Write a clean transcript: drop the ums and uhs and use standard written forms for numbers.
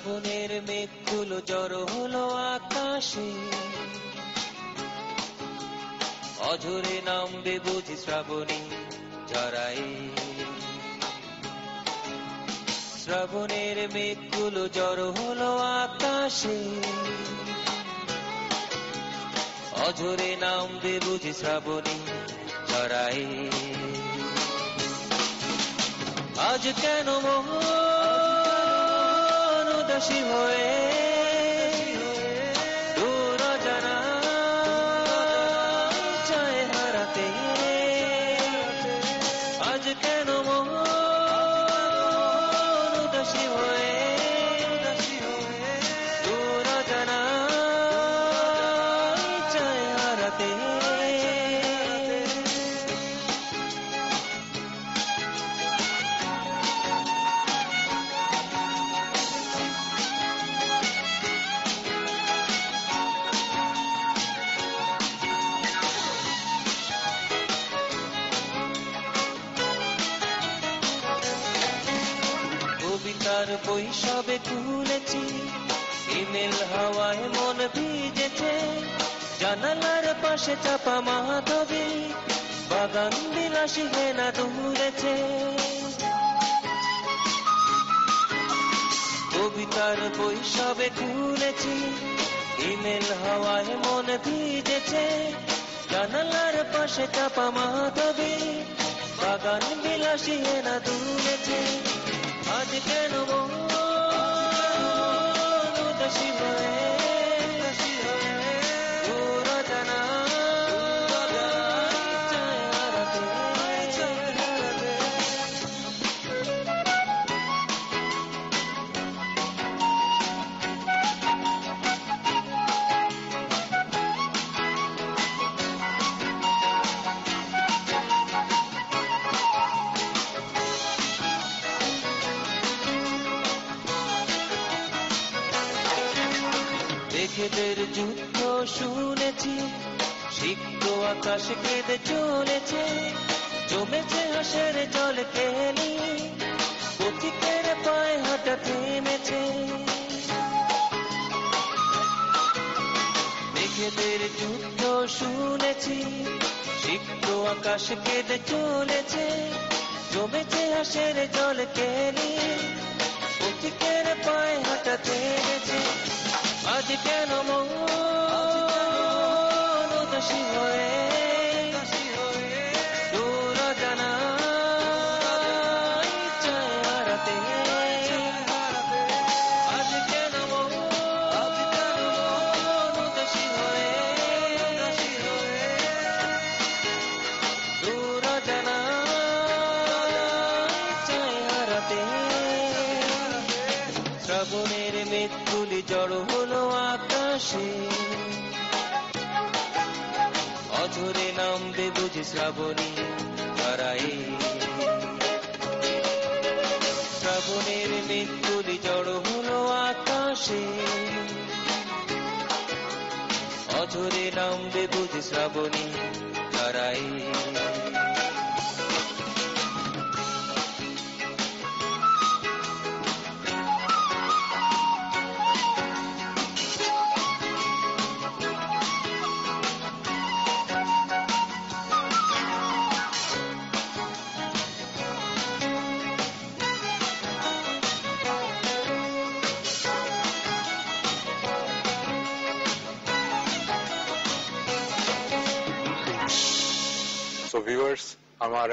শ্রাবণের মেঘগুলো জড়ো হলো আকাশে, অঝরে নামবে বুঝি শ্রাবণী ঝরায়। শ্রাবণের মেঘগুলো জড়ো হলো আকাশে, অঝরে নামবে বুঝি শ্রাবণী ঝরায়। আজ কেন মন উদাসী হয়ে দূর জানা চায় হারাতে। আজ কেন মন উদাসী হয়ে দূর জানা চায় হারাতে। কবিতার বই সবে খুলেছি, ইমেল হাওয়ায় মন ভিজেছে। জানালার পাশে চাপা মাধবী, বাগান বিলাসী হেনা দুলেছে। কবিতার বই সবে খুলেছি, ইমেল হাওয়ায় মন ভিজেছে। জানালার পাশে চাপা মাধবী, বাগান বিলাসী হেনা দুলেছে। আজ কেন মন উদাসী হয়ে দূর জানা চায় হারাতে। মেঘেদের যুদ্ধ শুনেছি, সিক্ত আকাশ কেঁদে চলেছে। জমেছে হাসের জল কেলি, পথিকের পায়ে হাঁটা থেমেছে। মেঘেদের যুদ্ধ শুনেছি, সিক্ত আকাশ কেঁদে চলেছে। জমেছে হাসের জল কেলি, পথিকের পায়ে হাঁটা থেমেছে। আজ কেন মন উদাসী হয়ে দূর জানা চায় হারাতে। আজ কেন মন উদাসী হয়ে দূর জানা চায় হারাতে। শ্রাবণের মেঘগুলি জড়ো হলো আকাশে, অঝরে নামবে বুঝি শ্রাবণী ঝরায়। শ্রাবণের মেঘগুলি জড়ো হলো আকাশে, অঝরে নামবে বুঝি শ্রাবণী ঝরায়। ভিউয়ার্স, আমার